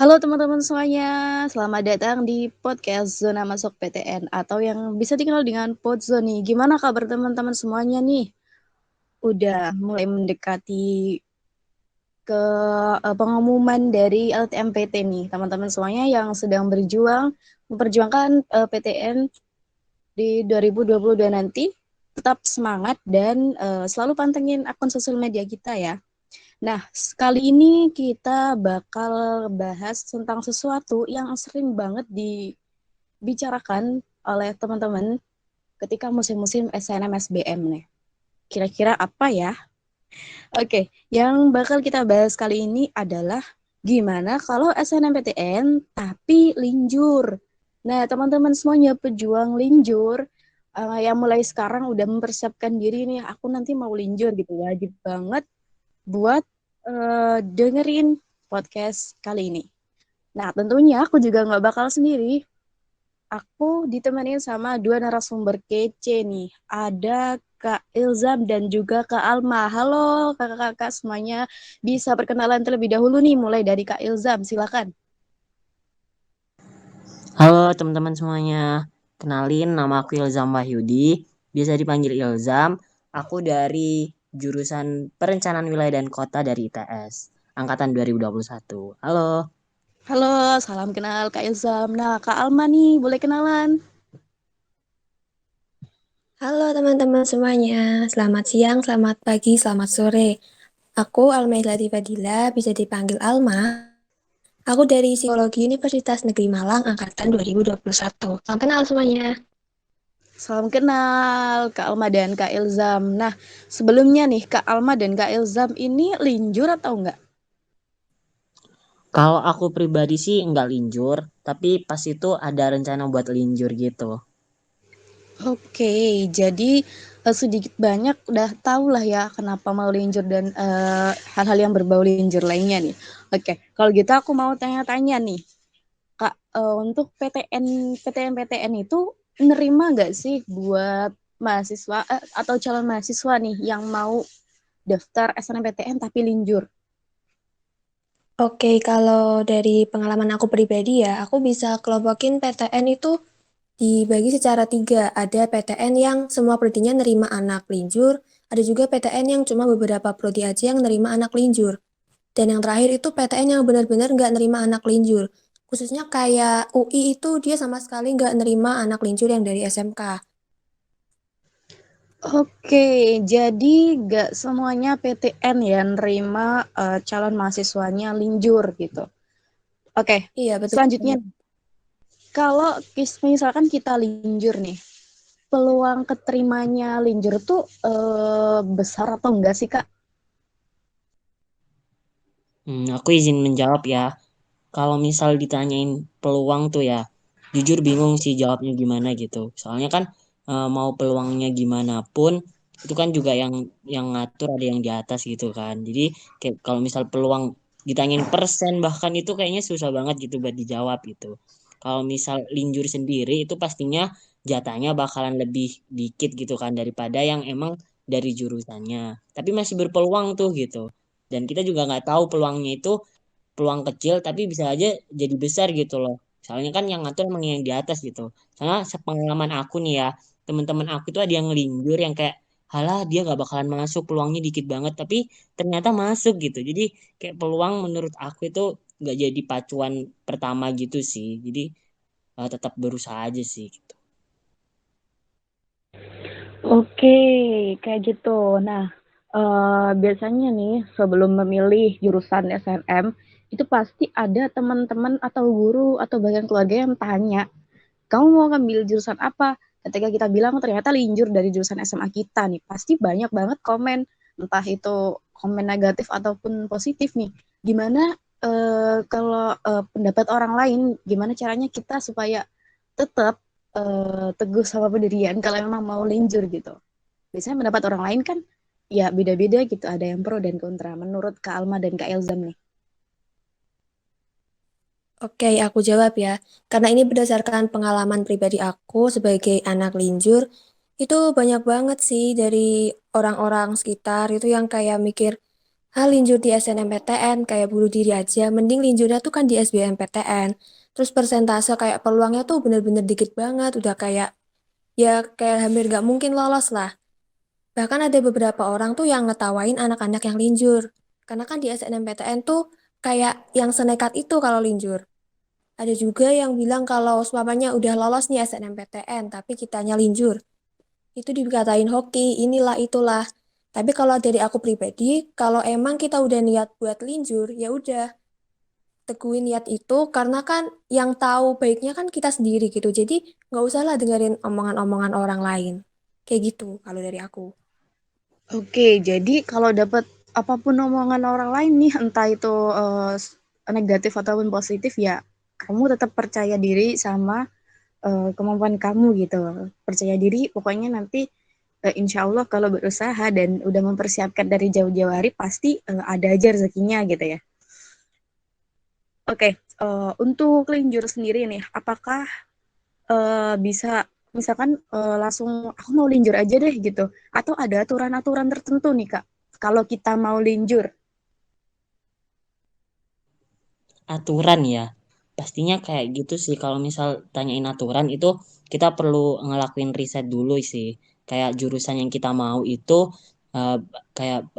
Halo teman-teman semuanya, selamat datang di podcast Zona Masuk PTN atau yang bisa dikenal dengan Podzoni. Gimana kabar teman-teman semuanya nih? Udah mulai mendekati ke pengumuman dari LTMPT nih, teman-teman semuanya yang sedang berjuang memperjuangkan PTN di 2022 nanti. Tetap semangat dan selalu pantengin akun sosial media kita ya. Nah, kali ini kita bakal bahas tentang sesuatu yang sering banget dibicarakan oleh teman-teman ketika musim-musim SNM-SBM nih. Kira-kira apa ya? Oke, yang bakal kita bahas kali ini adalah gimana kalau SNMPTN tapi linjur. Nah, teman-teman semuanya pejuang linjur yang mulai sekarang udah mempersiapkan diri nih, aku nanti mau linjur gitu, wajib banget buat dengerin podcast kali ini. Nah, tentunya aku juga nggak bakal sendiri. Aku ditemenin sama dua narasumber kece nih. Ada Kak Ilzam dan juga Kak Alma. Halo kakak-kakak semuanya. Bisa perkenalan terlebih dahulu nih, mulai dari Kak Ilzam. Silakan. Halo teman-teman semuanya, kenalin nama aku Ilzam Wahyudi, biasa dipanggil Ilzam. Aku dari jurusan Perencanaan Wilayah dan Kota dari ITS, angkatan 2021. Halo. Halo, salam kenal Kak Ilzam. Nah, Kak Alma nih, boleh kenalan? Halo teman-teman semuanya, selamat siang, selamat pagi, selamat sore. Aku Almailati Fadila, bisa dipanggil Alma. Aku dari Psikologi Universitas Negeri Malang, Angkatan 2021. Salam kenal semuanya. Salam kenal Kak Alma dan Kak Ilzam. Nah, sebelumnya nih Kak Alma dan Kak Ilzam ini linjur atau enggak? Kalau aku pribadi sih nggak linjur, tapi pas itu ada rencana buat linjur gitu. Oke, jadi sedikit banyak udah tahu lah ya kenapa mau linjur dan hal-hal yang berbau linjur lainnya nih. Oke, kalau gitu aku mau tanya-tanya nih, Kak, untuk PTN itu nerima nggak sih buat mahasiswa atau calon mahasiswa nih yang mau daftar SNMPTN tapi linjur? Oke, kalau dari pengalaman aku pribadi ya, aku bisa kelompokin PTN itu dibagi secara tiga. Ada PTN yang semua prodinya nerima anak linjur, ada juga PTN yang cuma beberapa prodi aja yang nerima anak linjur. Dan yang terakhir itu PTN yang benar-benar nggak nerima anak linjur. Khususnya kayak UI itu dia sama sekali nggak nerima anak linjur yang dari SMK. Oke, jadi nggak semuanya PTN ya nerima calon mahasiswanya linjur gitu. Oke, Iya, betul selanjutnya banget. kalau misalkan kita linjur nih, peluang keterimanya linjur tuh besar atau enggak sih, Kak? Aku izin menjawab ya. Kalau misal ditanyain peluang tuh ya, jujur bingung sih jawabnya gimana gitu. Soalnya kan mau peluangnya gimana pun itu kan juga yang ngatur ada yang di atas gitu kan. Jadi kayak kalau misal peluang ditanyain persen bahkan itu kayaknya susah banget gitu buat dijawab gitu. Kalau misal linjur sendiri itu pastinya jatahnya bakalan lebih dikit gitu kan daripada yang emang dari jurusannya. Tapi masih berpeluang tuh gitu. Dan kita juga nggak tahu peluangnya itu peluang kecil tapi bisa aja jadi besar gitu loh. Soalnya kan yang ngatur emang yang di atas gitu. Soalnya sepengalaman aku nih ya, teman-teman aku tuh ada yang ngelinjur yang kayak halah dia gak bakalan masuk peluangnya dikit banget tapi ternyata masuk gitu. Jadi kayak peluang menurut aku itu nggak jadi pacuan pertama gitu sih. Jadi tetap berusaha aja sih gitu. Oke, kayak gitu. Nah, biasanya nih sebelum memilih jurusan SNM, itu pasti ada teman-teman atau guru atau bahkan keluarga yang tanya, kamu mau ngambil jurusan apa? Ketika kita bilang ternyata linjur dari jurusan SMA kita nih, pasti banyak banget komen, entah itu komen negatif ataupun positif nih. Gimana kalau pendapat orang lain, gimana caranya kita supaya tetap teguh sama pendirian kalau memang mau linjur gitu. Biasanya pendapat orang lain kan ya beda-beda gitu, ada yang pro dan kontra. Menurut Kak Alma dan Kak Elzam nih. Oke, aku jawab ya. Karena ini berdasarkan pengalaman pribadi aku sebagai anak linjur, itu banyak banget sih dari orang-orang sekitar itu yang kayak mikir, Linjur di SNMPTN kayak bunuh diri aja, mending linjurnya tuh kan di SBMPTN. Terus persentase kayak peluangnya tuh bener-bener dikit banget, udah kayak ya kayak hampir nggak mungkin lolos lah. Bahkan ada beberapa orang tuh yang ngetawain anak-anak yang linjur. Karena kan di SNMPTN tuh kayak yang senekat itu kalau linjur. Ada juga yang bilang kalau semuanya udah lolos nih SNMPTN, tapi kitanya linjur. Itu dikatain hoki, inilah itulah. Tapi kalau dari aku pribadi, kalau emang kita udah niat buat linjur, ya udah teguhin niat itu karena kan yang tahu baiknya kan kita sendiri gitu. Jadi nggak usah lah dengerin omongan-omongan orang lain. Kayak gitu kalau dari aku. Oke, jadi kalau dapat apapun omongan orang lain nih, entah itu negatif ataupun positif, ya kamu tetap percaya diri sama kemampuan kamu gitu. Percaya diri, pokoknya nanti insya Allah kalau berusaha dan udah mempersiapkan dari jauh-jauh hari pasti ada aja rezekinya gitu ya. Oke, untuk kelinjur sendiri nih, apakah bisa misalkan langsung aku mau linjur aja deh gitu, atau ada aturan-aturan tertentu nih Kak, kalau kita mau linjur? Aturan ya, pastinya kayak gitu sih. Kalau misal tanyain aturan itu kita perlu ngelakuin riset dulu sih. Kayak jurusan yang kita mau itu eh, kayak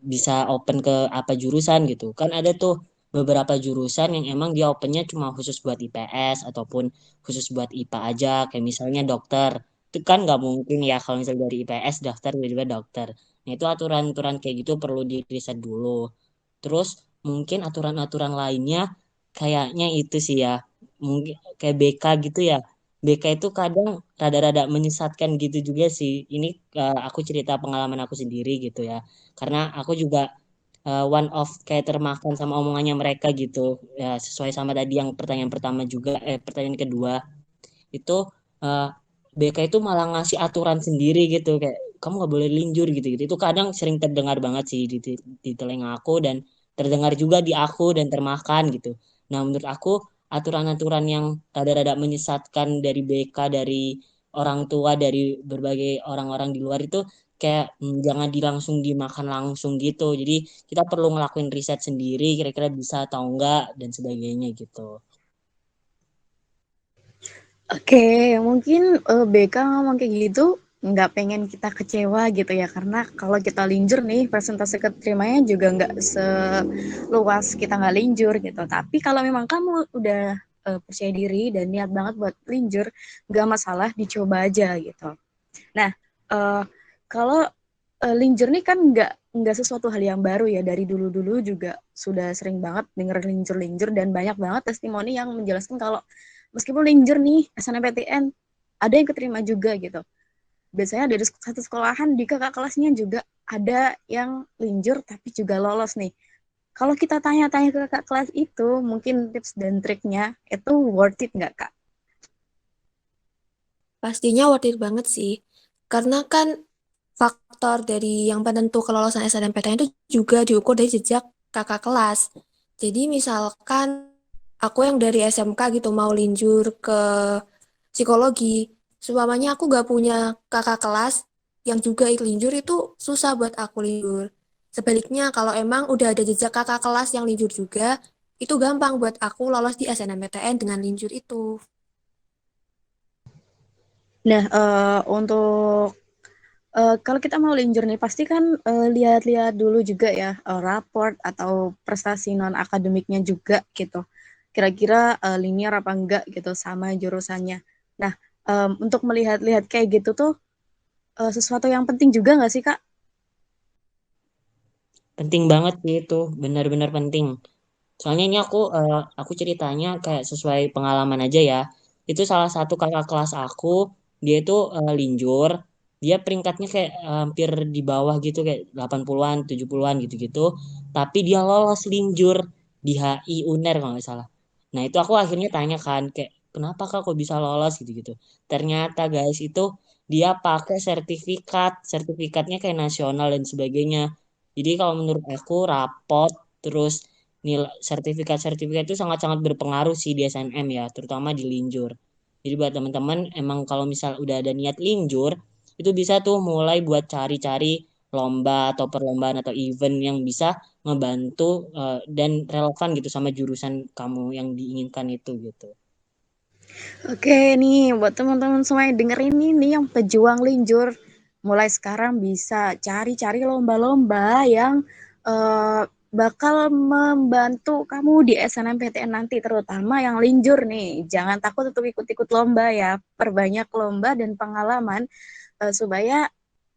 bisa open ke apa jurusan gitu. Kan ada tuh beberapa jurusan yang emang dia opennya cuma khusus buat IPS ataupun khusus buat IPA aja. Kayak misalnya dokter. Itu kan nggak mungkin ya kalau misal dari IPS daftar tiba-tiba dokter. Nah itu aturan-aturan kayak gitu perlu di riset dulu. Terus mungkin aturan-aturan lainnya kayaknya itu sih ya. Mungkin kayak BK gitu ya. BK itu kadang rada-rada menyesatkan gitu juga sih. Ini aku cerita pengalaman aku sendiri gitu ya. Karena aku juga one of kayak termakan sama omongannya mereka gitu. Ya sesuai sama tadi yang pertanyaan pertama juga, pertanyaan kedua itu eh, BK itu malah ngasih aturan sendiri gitu kayak kamu nggak boleh linjur gitu gitu itu kadang sering terdengar banget sih di telinga aku dan terdengar juga di aku dan termakan gitu. Nah menurut aku aturan-aturan yang rada-rada menyesatkan dari BK dari orang tua dari berbagai orang-orang di luar itu kayak jangan langsung dimakan langsung gitu. Jadi kita perlu ngelakuin riset sendiri kira-kira bisa atau enggak dan sebagainya gitu. Oke, mungkin BK ngomong kayak gitu nggak pengen kita kecewa gitu ya, karena kalau kita linjur nih persentase keterimanya juga nggak seluas kita nggak linjur gitu. Tapi kalau memang kamu udah percaya diri dan niat banget buat linjur, nggak masalah, dicoba aja gitu. Nah, uh, kalau linjur nih kan nggak sesuatu hal yang baru ya, dari dulu-dulu juga sudah sering banget denger linjur-linjur dan banyak banget testimoni yang menjelaskan kalau meskipun linjur nih SNMPTN ada yang keterima juga gitu. Biasanya dari satu sekolahan di kakak kelasnya juga ada yang linjur tapi juga lolos nih. Kalau kita tanya-tanya ke kakak kelas itu, mungkin tips dan triknya itu worth it nggak Kak? Pastinya worth it banget sih. Karena kan faktor dari yang penentu kelolosan SNMPTN itu juga diukur dari jejak kakak kelas. Jadi misalkan aku yang dari SMK gitu mau linjur ke psikologi, seumpamanya aku gak punya kakak kelas yang juga ikut linjur itu susah buat aku linjur. Sebaliknya kalau emang udah ada jejak kakak kelas yang linjur juga, itu gampang buat aku lolos di SNMPTN dengan linjur itu. Nah, untuk kalau kita mau linjur nih, pasti kan lihat-lihat dulu juga ya raport atau prestasi non akademiknya juga gitu. Kira-kira linear apa enggak gitu sama jurusannya. Nah, untuk melihat-lihat kayak gitu tuh sesuatu yang penting juga nggak sih Kak? Penting banget sih itu, benar-benar penting. Soalnya ini aku ceritanya kayak sesuai pengalaman aja ya. Itu salah satu kakak kelas aku, dia itu linjur, dia peringkatnya kayak hampir di bawah gitu kayak 80-an, 70-an gitu-gitu. Tapi dia lolos linjur di HI UNER kalau nggak salah. Nah, itu aku akhirnya tanya kan kayak kenapa Kak kok bisa lolos gitu-gitu. Ternyata guys itu dia pakai sertifikat, sertifikatnya kayak nasional dan sebagainya. Jadi kalau menurut aku rapot terus nilai sertifikat-sertifikat itu sangat-sangat berpengaruh sih di SNM ya, terutama di linjur. Jadi buat teman-teman emang kalau misal udah ada niat linjur, itu bisa tuh mulai buat cari-cari lomba atau perlombaan atau event yang bisa ngebantu dan relevan gitu sama jurusan kamu yang diinginkan itu gitu. Oke nih, buat teman-teman semua yang dengerin ini yang pejuang linjur, mulai sekarang bisa cari-cari lomba-lomba yang bakal membantu kamu di SNMPTN nanti, terutama yang linjur nih. Jangan takut untuk ikut-ikut lomba ya, perbanyak lomba dan pengalaman supaya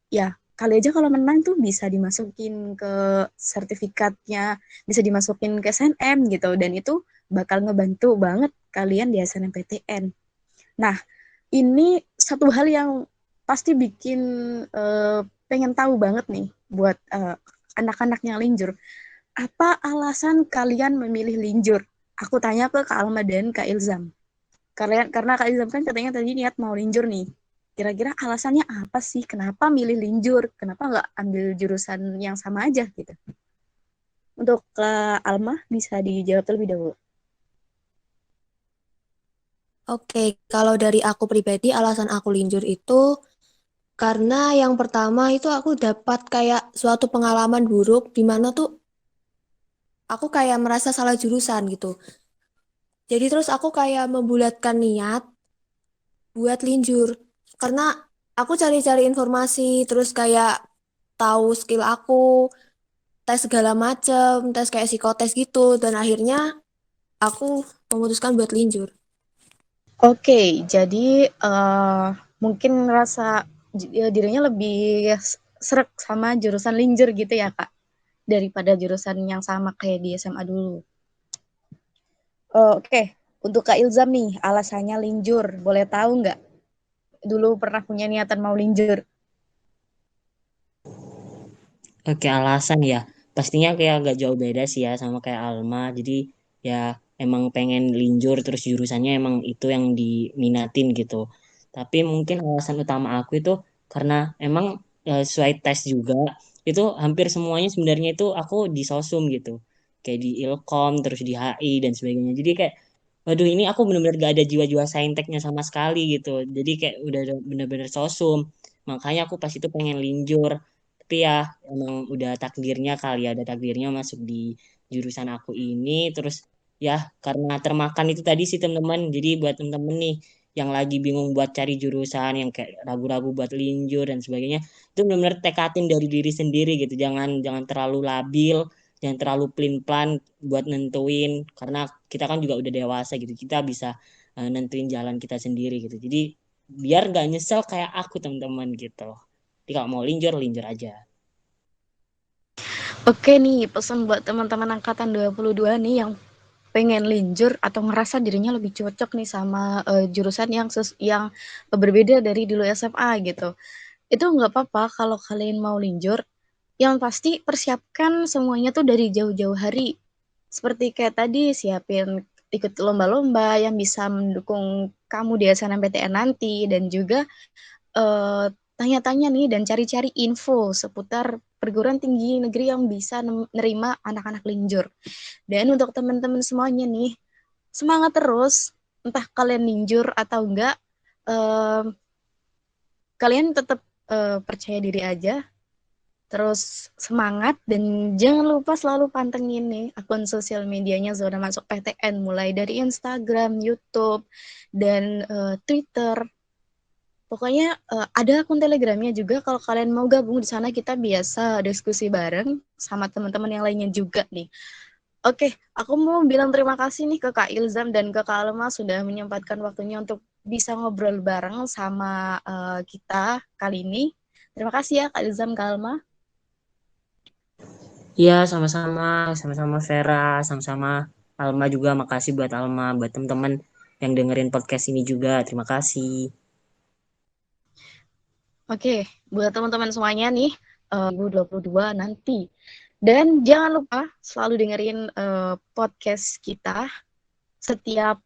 ya kali aja kalau menang tuh bisa dimasukin ke sertifikatnya, bisa dimasukin ke SNM gitu, dan itu bakal ngebantu banget kalian di SNMPTN. Nah, ini satu hal yang pasti bikin pengen tahu banget nih buat anak-anak yang linjur. Apa alasan kalian memilih linjur? Aku tanya ke Kak Alma dan Kak Ilzam. Karena Kak Ilzam kan katanya tadi niat mau linjur nih. Kira-kira alasannya apa sih? Kenapa milih linjur? Kenapa nggak ambil jurusan yang sama aja gitu? Untuk Kak Alma bisa dijawab terlebih dahulu. Oke, kalau dari aku pribadi, alasan aku linjur itu karena yang pertama itu aku dapat kayak suatu pengalaman buruk di mana tuh aku kayak merasa salah jurusan gitu. Jadi terus aku kayak membulatkan niat buat linjur. Karena aku cari-cari informasi, terus kayak tahu skill aku, tes segala macem, tes kayak psikotes gitu, dan akhirnya aku memutuskan buat linjur. Oke, jadi mungkin ngerasa dirinya lebih srek sama jurusan linjur gitu ya Kak, daripada jurusan yang sama kayak di SMA dulu. Oke, untuk Kak Ilzam nih, alasannya linjur, boleh tahu nggak? Dulu pernah punya niatan mau linjur. Oke, alasan ya. Pastinya kayak agak jauh beda sih ya sama kayak Alma. Jadi ya emang pengen linjur terus jurusannya emang itu yang diminatin gitu. Tapi mungkin alasan utama aku itu karena emang sesuai tes juga itu hampir semuanya sebenarnya itu aku di Sosum gitu. Kayak di Ilkom terus di HI dan sebagainya. Jadi kayak waduh ini aku bener-bener gak ada jiwa-jiwa sainteknya sama sekali gitu. Jadi kayak udah bener-bener Sosum. Makanya aku pas itu pengen linjur. Tapi ya emang udah takdirnya kali ya, ada takdirnya masuk di jurusan aku ini. Terus ya karena termakan itu tadi sih teman-teman. Jadi buat teman-teman nih yang lagi bingung buat cari jurusan, yang kayak ragu-ragu buat linjur dan sebagainya, itu benar-benar tekatin dari diri sendiri gitu. Jangan jangan terlalu labil, jangan terlalu pelin-pelan buat nentuin. Karena kita kan juga udah dewasa gitu. Kita bisa nentuin jalan kita sendiri gitu. Jadi biar gak nyesel kayak aku teman-teman gitu. Jadi kalau mau linjur, linjur aja. Oke nih, pesan buat teman-teman angkatan 22 nih yang pengen linjur atau ngerasa dirinya lebih cocok nih sama jurusan yang berbeda dari dulu SMA gitu. Itu nggak apa-apa kalau kalian mau linjur, yang pasti persiapkan semuanya tuh dari jauh-jauh hari. Seperti kayak tadi, siapin ikut lomba-lomba yang bisa mendukung kamu di SNMPTN nanti, dan juga tanya-tanya nih dan cari-cari info seputar perguruan tinggi negeri yang bisa nerima anak-anak linjur. Dan untuk teman-teman semuanya nih, semangat terus, entah kalian linjur atau enggak, eh, kalian tetap percaya diri aja, terus semangat, dan jangan lupa selalu pantengin nih akun sosial medianya Zona Masuk PTN, mulai dari Instagram, YouTube, dan Twitter. Pokoknya ada akun Telegramnya juga, kalau kalian mau gabung di sana kita biasa diskusi bareng sama teman-teman yang lainnya juga nih. Oke, aku mau bilang terima kasih nih ke Kak Ilzam dan ke Kak Alma sudah menyempatkan waktunya untuk bisa ngobrol bareng sama kita kali ini. Terima kasih ya Kak Ilzam, Kak Alma. Iya, sama-sama, sama-sama Vera, sama-sama Alma juga. Makasih buat Alma, buat teman-teman yang dengerin podcast ini juga. Terima kasih. Oke, buat teman-teman semuanya nih, 2022 nanti. Dan jangan lupa selalu dengerin podcast kita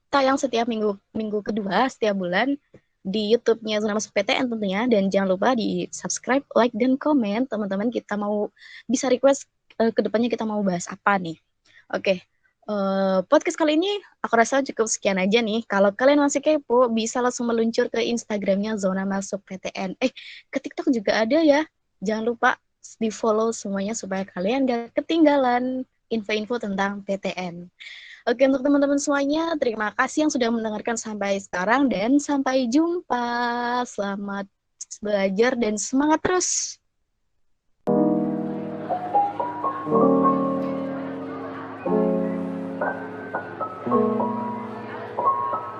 tayang setiap minggu minggu kedua setiap bulan di YouTube-nya Zona Masuk PTN tentunya, dan jangan lupa di subscribe, like, dan komen teman-teman, kita mau bisa request kedepannya kita mau bahas apa nih. Oke, podcast kali ini aku rasa cukup sekian aja nih. Kalau kalian masih kepo, bisa langsung meluncur ke Instagramnya Zona Masuk PTN. Ke TikTok juga ada ya. Jangan lupa di-follow semuanya supaya kalian gak ketinggalan info-info tentang PTN. Oke, untuk teman-teman semuanya, terima kasih yang sudah mendengarkan sampai sekarang dan sampai jumpa. Selamat belajar dan semangat terus.